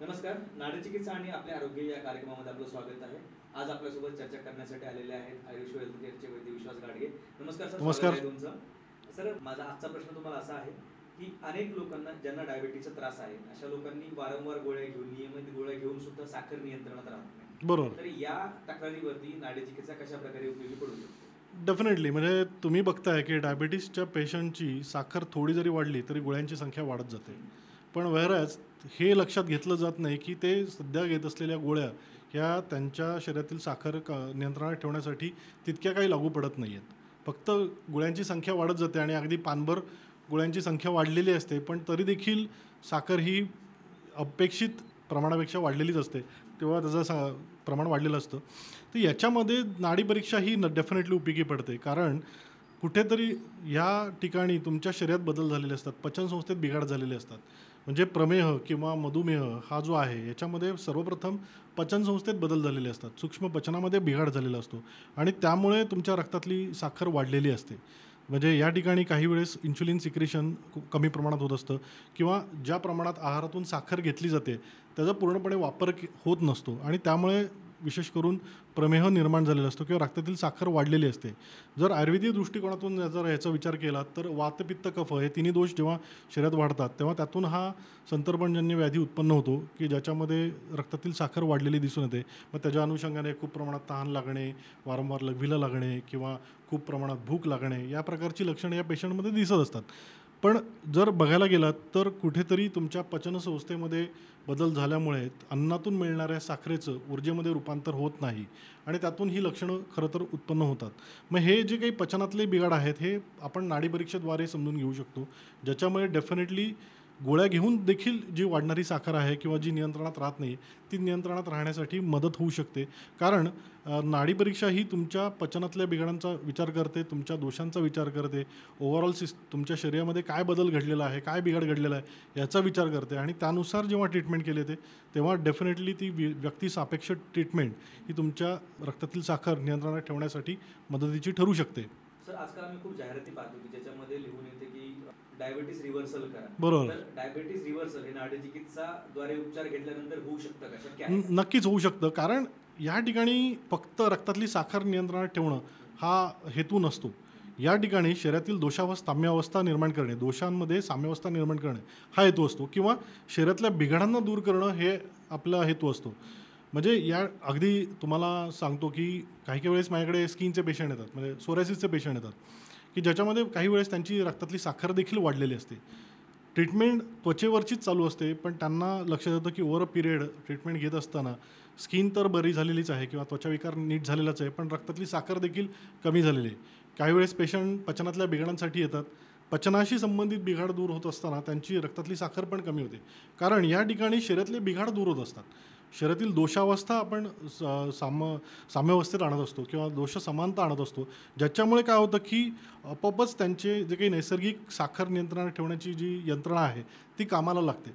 नमस्कार. नाडचिकित्सा आणि आपले आरोग्य या कार्यक्रमामध्ये आपलं स्वागत आहे. आज आपल्यासोबत चर्चा करण्यासाठी आलेले आहेत आयुष हेल्थकेअरचे वैद्य विश्वास गाडगे. नमस्कार सर. स्वागत नमस्कार. आहे तुमचं. सर, माझा आजचा प्रश्न तुम्हाला असा आहे की अनेक लोकांना ज्यांना डायबिटीसचा त्रास आहे अशा लोकांनी वारंवार गोळ्या घेऊन नियमित गोळ्या घेऊन सुद्धा साखर नियंत्रणात राहत नाही. बरोबर. तर या तक्रारीवरती नाडचिकित्सा कशा प्रकारे उपयोगी पडू शकते? डेफिनेटली. म्हणजे तुम्ही बघताय की डायबिटीसच्या पेशंटची साखर थोडी जरी वाढली तरी गोळ्यांची संख्या वाढत जाते. पण व्हेअरएज हे लक्षात घेतलं जात नाही की ते सध्या घेत असलेल्या गोळ्या ह्या त्यांच्या शरीरातील साखर नियंत्रणात ठेवण्यासाठी तितक्या काही लागू पडत नाही आहेत. फक्त गोळ्यांची संख्या वाढत जाते आणि अगदी पानभर गोळ्यांची संख्या वाढलेली असते, पण तरी देखील साखर ही अपेक्षित प्रमाणापेक्षा वाढलेलीच असते, तेव्हा त्याचं प्रमाण वाढलेलं असतं. तर याच्यामध्ये नाडी परीक्षा ही डेफिनेटली उपयोगी पडते. कारण कुठेतरी या ठिकाणी तुमच्या शरीरात बदल झालेले असतात, पचनसंस्थेत बिघाड झालेले असतात. म्हणजे प्रमेह किंवा मधुमेह हा जो आहे याच्यामध्ये सर्वप्रथम पचनसंस्थेत बदल झालेले असतात, सूक्ष्म पचनामध्ये बिघाड झालेला असतो आणि त्यामुळे तुमच्या रक्तातली साखर वाढलेली असते. म्हणजे या ठिकाणी काही वेळेस इन्शुलिन सिक्रेशन कमी प्रमाणात होत असतं किंवा ज्या प्रमाणात आहारातून साखर घेतली जाते त्याचा पूर्णपणे वापर होत नसतो आणि त्यामुळे विशेष करून प्रमेह निर्माण झालेला असतो किंवा रक्तातील साखर वाढलेली असते. जर आयुर्वेदीय दृष्टिकोनातून जर याचा विचार केला तर वात, पित्त, कफ हे तिन्ही दोष जेव्हा शरीरात वाढतात तेव्हा त्यातून हा संतर्पणजन्य व्याधी उत्पन्न होतो की ज्याच्यामध्ये रक्तातील साखर वाढलेली दिसून येते. मग त्याच्या अनुषंगाने खूप प्रमाणात तहान लागणे, वारंवार लघवीला लागणे किंवा खूप प्रमाणात भूक लागणे या प्रकारची लक्षणे या पेशंटमध्ये दिसत असतात. पण जर बघायला गेलात तर कुठेतरी तुमच्या पचनसंस्थेमध्ये बदल झाल्यामुळे अन्नातून मिळणाऱ्या साखरेचं ऊर्जेमध्ये रूपांतर होत नाही आणि त्यातून ही लक्षणं खरं तर उत्पन्न होतात. मग हे जे काही पचनातले बिघाड आहेत हे आपण नाडी परीक्षेद्वारे समजून घेऊ शकतो, ज्याच्यामुळे डेफिनेटली गोळ्या घेऊन देखील जी वाढणारी साखर आहे किंवा जी नियंत्रणात राहत नाही ती नियंत्रणात राहण्यासाठी मदत होऊ शकते. कारण नाडी परीक्षा ही तुमच्या पचनातल्या बिघाडांचा विचार करते, तुमच्या दोषांचा विचार करते, ओव्हरऑल तुमच्या शरीरामध्ये काय बदल घडलेला आहे, काय बिघाड घडलेला आहे याचा विचार करते आणि त्यानुसार जेव्हा ट्रीटमेंट केली जाते तेव्हा डेफिनेटली ती व्यक्तिसापेक्ष ट्रीटमेंट ही तुमच्या रक्तातील साखर नियंत्रणात ठेवण्यासाठी मदतीची ठरू शकते. सर, आजकाल आम्ही खूप जाहिराती पाहतो की ज्याच्यामध्ये लिहून येते की डायबिटीस रिव्हर्सल करा. बरोबर. तर डायबिटीस रिव्हर्सल हे नाडचिकित्साद्वारे उपचार घेतल्यानंतर होऊ शकतं का? शक्य आहे? नक्कीच होऊ शकतं. कारण या ठिकाणी फक्त रक्तातली साखर नियंत्रणात ठेवणं हा हेतू नसतो. या ठिकाणी शरीरातील दोषावर साम्यावस्था निर्माण करणे, दोषांमध्ये साम्यावस्था निर्माण करणे हा हेतू असतो किंवा शरीरातल्या बिघाडांना दूर करणं हे आपला हेतू असतो. म्हणजे या अगदी तुम्हाला सांगतो की काही काही वेळेस माझ्याकडे स्किनचे पेशंट येतात, म्हणजे सोरायसिसचे पेशंट येतात की ज्याच्यामध्ये काही वेळेस त्यांची रक्तातली साखर देखील वाढलेली असते. ट्रीटमेंट त्वचेवरचीच चालू असते, पण त्यांना लक्षात येतं की ओव्हर अ पिरियड ट्रीटमेंट घेत असताना स्किन तर बरी झालेलीच आहे किंवा त्वचाविकार नीट झालेलाच आहे, पण रक्तातली साखर देखील कमी झालेली आहे. काही वेळेस पेशंट पचनातल्या बिघाडांसाठी येतात. पचनाशी संबंधित बिघाड दूर होत असताना त्यांची रक्तातली साखर पण कमी होते. कारण या ठिकाणी शरीरातले बिघाड दूर होत असतात. शरीरातील दोषावस्था आपण साम्यावस्थेत आणत असतो किंवा दोष समानता आणत असतो, ज्याच्यामुळे काय होतं की आपोआपच त्यांचे जे काही नैसर्गिक साखर नियंत्रणात ठेवण्याची जी यंत्रणा आहे ती कामाला लागते.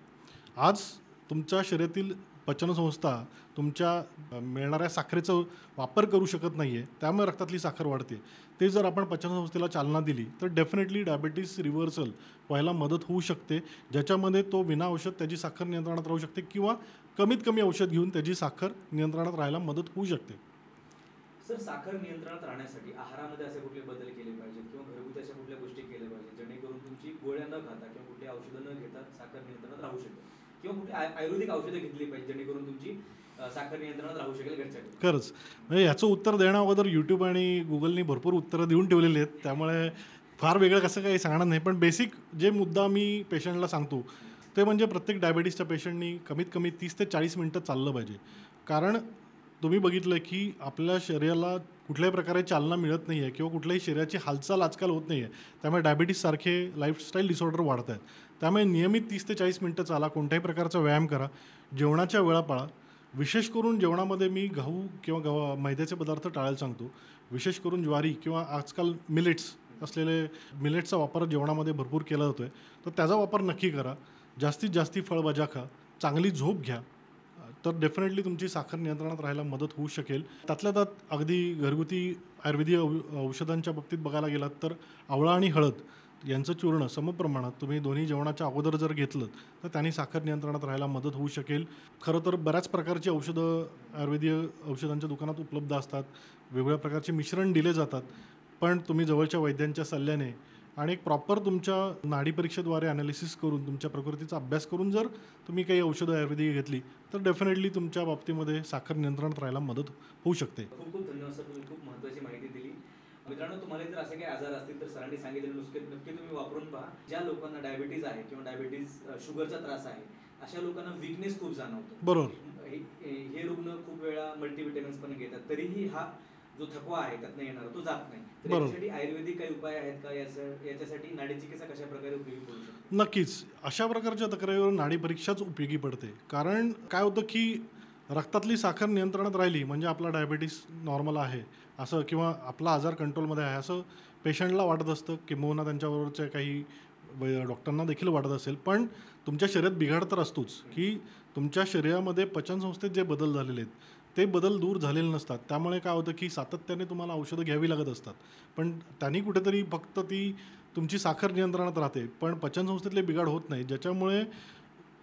आज तुमच्या शरीरातील पचनसंस्था तुमच्या मिळणाऱ्या साखरेचा वापर करू शकत नाही आहे, त्यामुळे रक्तातली साखर वाढते. ते जर आपण पचनसंस्थेला चालना दिली तर डेफिनेटली डायबिटीस रिव्हर्सल व्हायला मदत होऊ शकते, ज्याच्यामध्ये तो विना औषध त्याची साखर नियंत्रणात राहू शकते किंवा कमीत कमी औषध घेऊन त्याची साखर नियंत्रणात राहायला मदत होऊ शकते. सर, साखर नियंत्रणात राहण्यासाठी आहारामध्ये असे कुठले बदल केले पाहिजेत किंवा घरगुती अशा कुठल्या गोष्टी केल्या पाहिजेत जेणेकरून तुमची गोळ्या न खाता किंवा कुठली औषधं न घेता साखर नियंत्रणात राहू शकेल किंवा कुठली आयुर्वेदिक औषधं घेतली पाहिजे जेणेकरून तुमची साखर नियंत्रणात राहू शकेल घरच्या घरी? खरंच म्हणजे याचं उत्तर देण्या अगोदर यूट्यूब आणि गुगलनी भरपूर उत्तरं देऊन ठेवलेली आहेत, त्यामुळे फार वेगळं कसं काही सांगणार नाही. पण बेसिक जे मुद्दा मी पेशंटला सांगतो ते म्हणजे प्रत्येक डायबिटीसच्या पेशंटनी कमीत कमी 30 ते 40 मिनटं चाललं पाहिजे. कारण तुम्ही बघितलं की आपल्या शरीराला कुठल्याही प्रकारे चालना मिळत नाही आहे किंवा कुठल्याही शरीराची हालचाल आजकाल होत नाही आहे, त्यामुळे डायबिटीससारखे लाईफस्टाईल डिसऑर्डर वाढत आहेत. त्यामुळे नियमित 30 ते 40 मिनटं चाला, कोणत्याही प्रकारचा व्यायाम करा, जेवणाच्या वेळा पाळा. विशेष करून जेवणामध्ये मी गहू किंवा मैद्याचे पदार्थ टाळायला सांगतो. विशेष करून ज्वारी किंवा आजकाल असलेले मिलेट्सचा वापर जेवणामध्ये भरपूर केला जातो आहे, तर त्याचा वापर नक्की करा. जास्तीत जास्त फळभाज्या खा, चांगली झोप घ्या, तर डेफिनेटली तुमची साखर नियंत्रणात राहायला मदत होऊ शकेल. त्यातल्या त्यात अगदी घरगुती आयुर्वेदीय औषधांच्या बाबतीत बघायला गेलात तर आवळा आणि हळद यांचं चूर्ण समप्रमाणात तुम्ही दोन्ही जेवणाच्या अगोदर जर घेतलं तर त्यांनी साखर नियंत्रणात राहायला मदत होऊ शकेल. खरं तर बऱ्याच प्रकारची औषधं आयुर्वेदीय औषधांच्या दुकानात उपलब्ध असतात. वेगवेगळ्या प्रकारचे मिश्रण दिले जातात. पण तुम्ही जवळच्या वैद्यांच्या सल्ल्याने आणि एक प्रॉपर तुमच्या नाडी परीक्षेद्वारे ॲनालिसिस करून तुमच्या प्रकृतीचा अभ्यास करून जर तुम्ही काही औषधं आयुर्वेदिक घेतली तर डेफिनेटली तुमच्या बाबतीमध्ये साखर नियंत्रणात राहायला मदत होऊ शकते. खूप खूप धन्यवाद सर, तुम्ही खूप महत्त्वाची माहिती दिली. मित्रांनो, तुम्हाला जर असे काही आजार असतील तर सरांनी सांगितलेले नुसके नक्की तुम्ही वापरून पहा. ज्या लोकांना डायबिटीज आहे किंवा डायबिटीज शुगरचा त्रास आहे अशा लोकांना वीकनेस खूप जाणवतो. बरोबर. हे रुग्ण खूप वेळा मल्टीव्हिटॅमिन्स पण घेतात, तरीही हा जो थकवा आहे त्यातनं येणार तो जात नाही. तर बरोबर. याच्यासाठी आयुर्वेदिक काही उपाय आहेत का? याच्यासाठी नाडी चिकित्सा कशा प्रकारे उपयोगी पडू शकते? नक्कीच अशा प्रकारच्या तक्रारीवर नाडी परीक्षाच उपयोगी पडते. कारण काय होतं की रक्तातली साखर नियंत्रणात राहिली म्हणजे आपला डायबिटीस नॉर्मल आहे असं किंवा आपला आजार कंट्रोलमध्ये आहे असं पेशंटला वाटत असतं, किंबहुना त्यांच्याबरोबरच्या काही डॉक्टरांना देखील वाटत असेल. पण तुमच्या शरीरात बिघाड तर असतोच की तुमच्या शरीरामध्ये पचनसंस्थेत जे बदल झालेले आहेत ते बदल दूर झालेले नसतात. त्यामुळे काय होतं की सातत्याने तुम्हाला औषधं घ्यावी लागत असतात. पण त्यांनी कुठेतरी फक्त ती तुमची साखर नियंत्रणात राहते पण पचनसंस्थेतले बिघाड होत नाही, ज्याच्यामुळे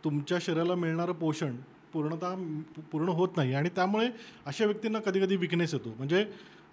तुमच्या शरीराला मिळणारं पोषण पूर्ण होत नाही. आणि त्यामुळे अशा व्यक्तींना कधीकधी विकनेस येतो. म्हणजे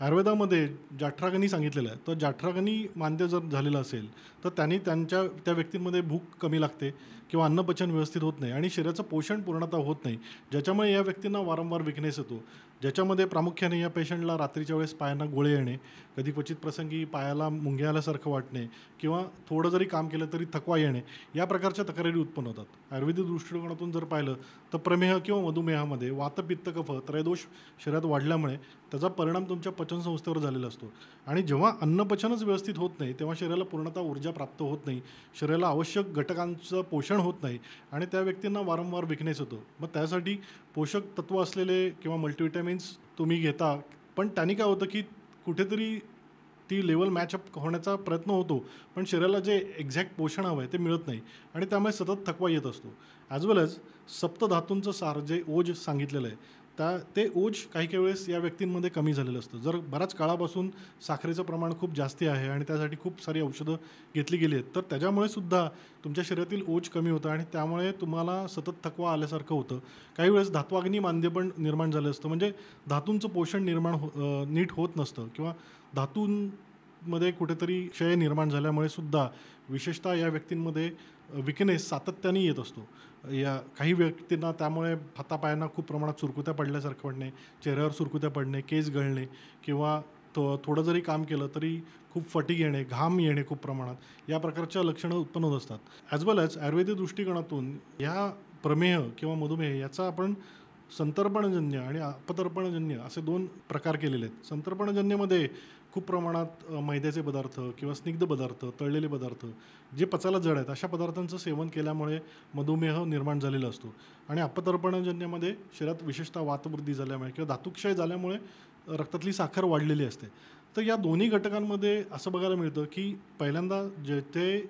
आयुर्वेदामध्ये जाठरागणी सांगितलेलं आहे. तर जाठरागणी मांद्य जर झालेलं असेल तर त्यांनी त्या व्यक्तींमध्ये भूक कमी लागते किंवा अन्नपचन व्यवस्थित होत नाही आणि शरीराचं पोषण पूर्णतः होत नाही, ज्याच्यामुळे या व्यक्तींना वारंवार विकनेस येतो. ज्याच्यामध्ये प्रामुख्याने या पेशंटला रात्रीच्या वेळेस पायांना गोळे येणे, कधी क्वचित प्रसंगी पायाला मुंग्या आल्यासारखं वाटणे किंवा थोडं जरी काम केलं तरी थकवा येणे, या प्रकारच्या तक्रारी उत्पन्न होतात. आयुर्वेदिक दृष्टिकोनातून जर पाहिलं तर प्रमेह किंवा मधुमेहामध्ये वात पित्त कफ त्रयदोष शरीरात वाढल्यामुळे त्याचा परिणाम तुमच्या पचनसंस्थेवर झालेला असतो. आणि जेव्हा अन्नपचनच व्यवस्थित होत नाही तेव्हा शरीराला पूर्णतः ऊर्जा प्राप्त होत नाही, शरीराला आवश्यक घटकांचं पोषण होत नाही आणि त्या व्यक्तींना वारंवार विकनेस होतो. मग त्यासाठी पोषक तत्व असलेले किंवा मल्टीव्हिटॅमिन्स तुम्ही घेता, पण त्यांनी काय होतं की कुठेतरी ती लेवल मॅचअप होण्याचा प्रयत्न होतो पण शरीराला जे एक्झॅक्ट पोषण हवं आहे ते मिळत नाही आणि त्यामुळे सतत थकवा येत असतो. ॲज वेल एज सप्तधातूंचं सार जे ओज सांगितलेलं आहे ते ओज काही वेळेस या व्यक्तींमध्ये कमी झालेलं असतं. जर बऱ्याच काळापासून साखरेचं प्रमाण खूप जास्ती आहे आणि त्यासाठी खूप सारी औषधं घेतली गेली आहेत तर त्याच्यामुळे सुद्धा तुमच्या शरीरातील ओज कमी होतं आणि त्यामुळे तुम्हाला सतत थकवा आल्यासारखं होतं. काही वेळेस धात्वाग्नी मांद्य पण निर्माण झालं असतं. म्हणजे धातूंचं पोषण नीट होत नसतं किंवा धातूंमध्ये कुठेतरी क्षय निर्माण झाल्यामुळे सुद्धा विशेषतः या व्यक्तींमध्ये विकनेस सातत्याने येत असतो. या काही व्यक्तींना त्यामुळे हातापायांना खूप प्रमाणात सुरकुत्या पडल्यासारखं वाटणे, चेहऱ्यावर सुरकुत्या पडणे, केस गळणे किंवा थोडं जरी काम केलं तरी खूप फटीग येणे, घाम येणे खूप प्रमाणात, या प्रकारच्या लक्षणं उत्पन्न होत असतात. ॲज वेल ॲज आयुर्वेदिक दृष्टिकोनातून ह्या प्रमेह किंवा मधुमेह याचा आपण संतर्पणजन्य आणि अपतर्पणजन्य असे 2 प्रकार केलेले आहेत. संतर्पणजन्यमध्ये खूप प्रमाणात मैद्याचे पदार्थ किंवा स्निग्ध पदार्थ, तळलेले पदार्थ जे पचायला जड आहेत अशा पदार्थांचं सेवन केल्यामुळे मधुमेह निर्माण झालेला असतो. आणि अपतर्पणजन्यामध्ये शरीरात विशेषतः वातवृद्धी झाल्यामुळे किंवा धातुक्षय झाल्यामुळे रक्तातली साखर वाढलेली असते. तर या दोन्ही घटकांमध्ये असं बघायला मिळतं की पहिल्यांदा जेथे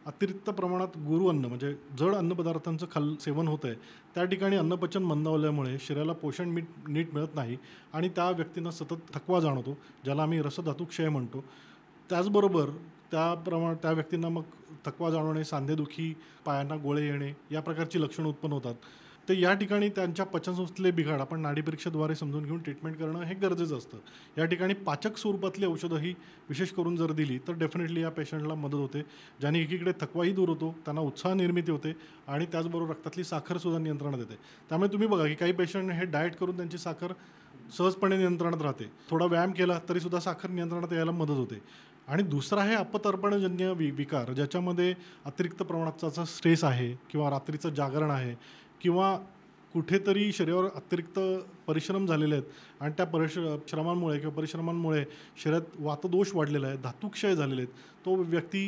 अतिरिक्त प्रमाणात गुरु अन्न म्हणजे जड अन्नपदार्थांचं सेवन होतं आहे त्या ठिकाणी अन्नपचन मंदावल्यामुळे शरीराला पोषण नीट मिळत नाही आणि त्या व्यक्तींना सतत थकवा जाणवतो, ज्याला आम्ही रसधातुक्षय म्हणतो. त्याचबरोबर त्या व्यक्तींना मग थकवा जाणवणे, सांधेदुखी, पायांना गोळे येणे या प्रकारची लक्षणं उत्पन्न होतात. तर या ठिकाणी त्यांच्या पचनसंस्थेतले बिघाड आपण नाडी परीक्षेद्वारे समजून घेऊन ट्रीटमेंट करणं हे गरजेचं असतं. या ठिकाणी पाचक स्वरूपातली औषधं ही विशेष करून जर दिली तर डेफिनेटली या पेशंटला मदत होते, ज्याने एकीकडे थकवाही दूर होतो, त्यांना उत्साह निर्मिती होते आणि त्याचबरोबर रक्तातली साखरसुद्धा नियंत्रणात येते. त्यामुळे तुम्ही बघा की काही पेशंट हे डाएट करून त्यांची साखर सहजपणे नियंत्रणात राहते. थोडा व्यायाम केला तरीसुद्धा साखर नियंत्रणात यायला मदत होते. आणि दुसरा आहे अपतर्पणजन्य विकार, ज्याच्यामध्ये अतिरिक्त प्रमाणाचा स्ट्रेस आहे किंवा रात्रीचं जागरण आहे किंवा कुठेतरी शरीरावर अतिरिक्त परिश्रम झालेले आहेत आणि त्या परिश्रमांमुळे शरीरात वातदोष वाढलेला आहे, धातुक्षय झालेले आहेत. तो व्यक्ती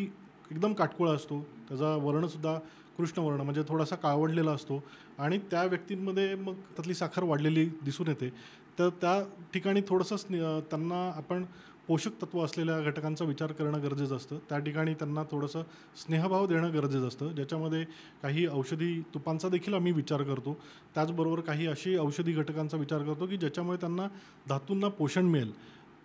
एकदम काटकोळा असतो, त्याचा वर्णसुद्धा कृष्णवर्ण म्हणजे थोडासा काळवडलेला असतो आणि त्या व्यक्तींमध्ये मग त्यातली साखर वाढलेली दिसून येते. तर त्या ठिकाणी थोडंसं त्यांना आपण पोषक तत्व असलेल्या घटकांचा विचार करणं गरजेचं असतं. त्या ठिकाणी त्यांना थोडंसं स्नेहभाव देणं गरजेचं असतं, ज्याच्यामध्ये काही औषधी तुपांचा देखील आम्ही विचार करतो. त्याचबरोबर काही अशी औषधी घटकांचा विचार करतो की ज्याच्यामुळे त्यांना धातूंना पोषण मिळेल.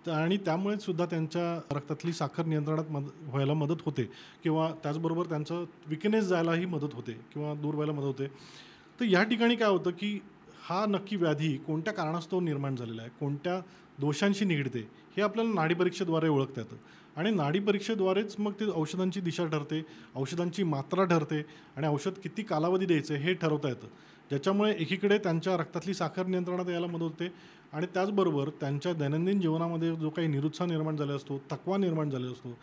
आणि त्यामुळे सुद्धा त्यांच्या रक्तातली साखर नियंत्रणात व्हायला मदत होते किंवा त्याचबरोबर त्यांचं विकनेस जायलाही मदत होते किंवा दूर व्हायला मदत होते. तर या ठिकाणी काय होतं की हा नक्की व्याधी कोणत्या कारणास्तव निर्माण झालेला आहे, कोणत्या दोषांशी निगडीत आहे, हे आपल्याला नाडीपरीक्षेद्वारे ओळखता येतं आणि नाडीपरीक्षेद्वारेच मग ते औषधांची दिशा ठरते, औषधांची मात्रा ठरते आणि औषध किती कालावधी द्यायचं हे ठरवता येतं. ज्याच्यामुळे एकीकडे त्यांच्या रक्तातली साखर नियंत्रणात यायला मदत होते आणि त्याचबरोबर त्यांच्या दैनंदिन जीवनामध्ये जो काही निरुत्साह निर्माण झाला असतो, थकवा निर्माण झालेला असतो,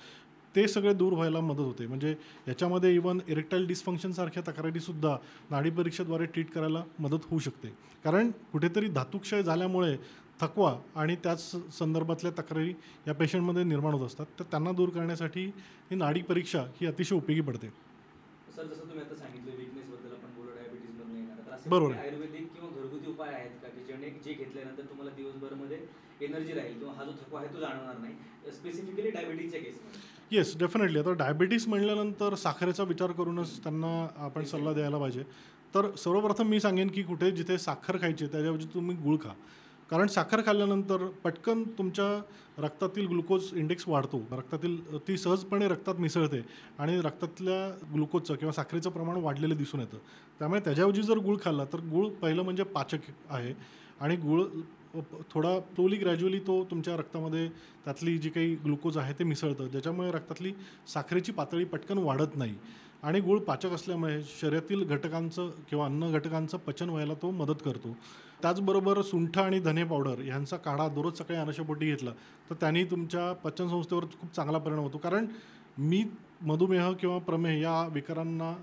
ते सगळे दूर व्हायला मदत होते. म्हणजे याच्यामध्ये इव्हन इरेक्टाईल डिस्फंक्शनसारख्या तक्रारीसुद्धा नाडीपरीक्षेद्वारे ट्रीट करायला मदत होऊ शकते. कारण कुठेतरी धातुक्षय झाल्यामुळे थकवा आणि त्याच संदर्भातल्या तक्रारी या पेशंटमध्ये निर्माण होत असतात. तर त्यांना दूर करण्यासाठी ही नाडी परीक्षा ही अतिशय उपयोगी पडते. सर, जसं तुम्ही आता सांगितलं विकनेसबद्दल आपण बोललो, डायबिटीजमधून येणार, तर असे बरोबर. कुठले आयुर्वेदिक किंवा घरगुती उपाय आहेत का की जे घेतल्यानंतर तुम्हाला दिवसभरमध्ये एनर्जी राहील किंवा हा जो थकवा आहे तो जाणवणार नाही, स्पेसिफिकली डायबिटीजच्या केसमध्ये? Yes, definitely. आता डायबिटीस म्हणल्यानंतर साखरेचा विचार करूनच त्यांना आपण सल्ला द्यायला पाहिजे. तर सर्वप्रथम मी सांगेन की कुठे जिथे साखर खायची आहे त्याच्याऐवजी तुम्ही गूळ खा. कारण साखर खाल्ल्यानंतर पटकन तुमच्या रक्तातील ग्लुकोज इंडेक्स वाढतो. रक्तातील ती सहजपणे रक्तात मिसळते आणि रक्तातल्या ग्लुकोजचं किंवा साखरेचं प्रमाण वाढलेलं दिसून येतं. त्यामुळे त्याच्याऐवजी जर गूळ खाल्ला तर गूळ पहिलं म्हणजे पाचक आहे आणि गूळ थोडा स्लोली ग्रॅज्युअली तो तुमच्या रक्तामध्ये त्यातली जी काही ग्लुकोज आहे ते मिसळतं, ज्याच्यामुळे रक्तातली साखरेची पातळी पटकन वाढत नाही आणि गूळ पाचक असल्यामुळे शरीरातील घटकांचं किंवा अन्न घटकांचं पचन व्हायला तो मदत करतो. त्याचबरोबर सुंठ आणि धने पावडर ह्यांचा काढा दररोज सकाळी अनुशापोटी घेतला तर त्यांनी तुमच्या पचनसंस्थेवर खूप चांगला परिणाम होतो. कारण मी मधुमेह किंवा प्रमेह या विकारांना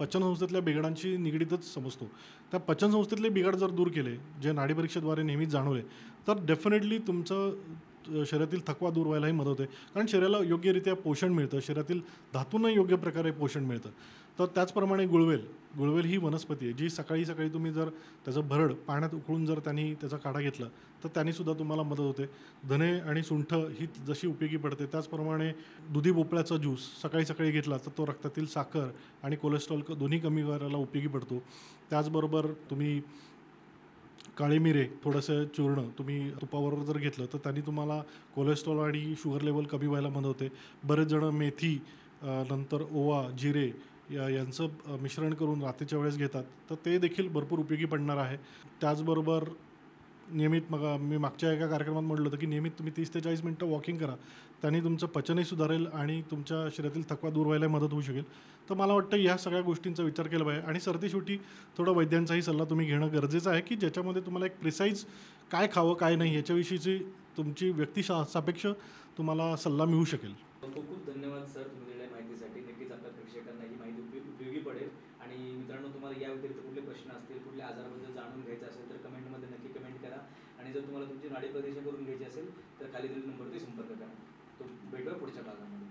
पचनसंस्थेतल्या बिघाडांशी निगडीतच समजतो. त्या पचनसंस्थेतले बिघाड जर दूर केले, जे नाडीपरीक्षेद्वारे नेहमीच जाणवले, तर डेफिनेटली तुमचं शरीरातील थकवा दूर व्हायलाही मदत होते. कारण शरीराला योग्यरित्या पोषण मिळतं, शरीरातील धातूंना योग्य प्रकारे पोषण मिळतं. तर त्याचप्रमाणे गुळवेल ही वनस्पती आहे जी सकाळी सकाळी तुम्ही जर त्याचं भरड पाण्यात उकळून जर त्यांनी त्याचा काढा घेतला तर त्यानेसुद्धा तुम्हाला मदत होते. धने आणि सुंठ ही जशी उपयोगी पडते त्याचप्रमाणे दुधी भोपळ्याचा ज्यूस सकाळी सकाळी घेतला तर तो रक्तातील साखर आणि कोलेस्ट्रॉल दोन्ही कमी करायला उपयोगी पडतो. त्याचबरोबर तुम्ही काळे मिरे थोडंसं चूर्ण तुम्ही तुपाबरोबर जर घेतलं तर त्यांनी तुम्हाला कोलेस्ट्रॉल आणि शुगर लेवल कमी व्हायला मदत होते. बरेच जणं मेथी नंतर ओवा, जिरे यांचं मिश्रण करून रात्रीच्या वेळेस घेतात, तर ते देखील भरपूर उपयोगी पडणार आहे. त्याचबरोबर नियमित मी मागच्या एका कार्यक्रमात म्हटलं होतं की नियमित तुम्ही 30 ते 40 मिनटं वॉकिंग करा. त्याने तुमचं पचनही सुधारेल आणि तुमच्या शरीरातील थकवा दूर व्हायला मदत होऊ शकेल. तर मला वाटतं या सगळ्या गोष्टींचा विचार केला पाहिजे आणि सरतेशेवटी थोडा वैद्यांचाही सल्ला तुम्ही घेणं गरजेचं आहे की ज्याच्यामध्ये तुम्हाला एक प्रिसाईज काय खावं काय नाही याच्याविषयीची तुमची सापेक्ष तुम्हाला सल्ला मिळू शकेल. खूप खूप धन्यवाद सर तुम्ही दिलेल्या माहितीसाठी. नक्कीच आपल्या प्रेक्षकांना ही माहिती उपयोगी पडेल. आणि मित्रांनो, तुम्हाला या व्यतिरिक्त कुठले प्रश्न असतील, कुठल्या आजाराबद्दल जाणून घ्यायचं असेल तर कमेंटमध्ये नक्की कमेंट करा. आणि जर तुम्हाला तुमची नाडी परीक्षा करून घ्यायची असेल तर खाली दिलेल्या नंबरवरती संपर्क करा. तो भेटूया पुढच्या भागामध्ये.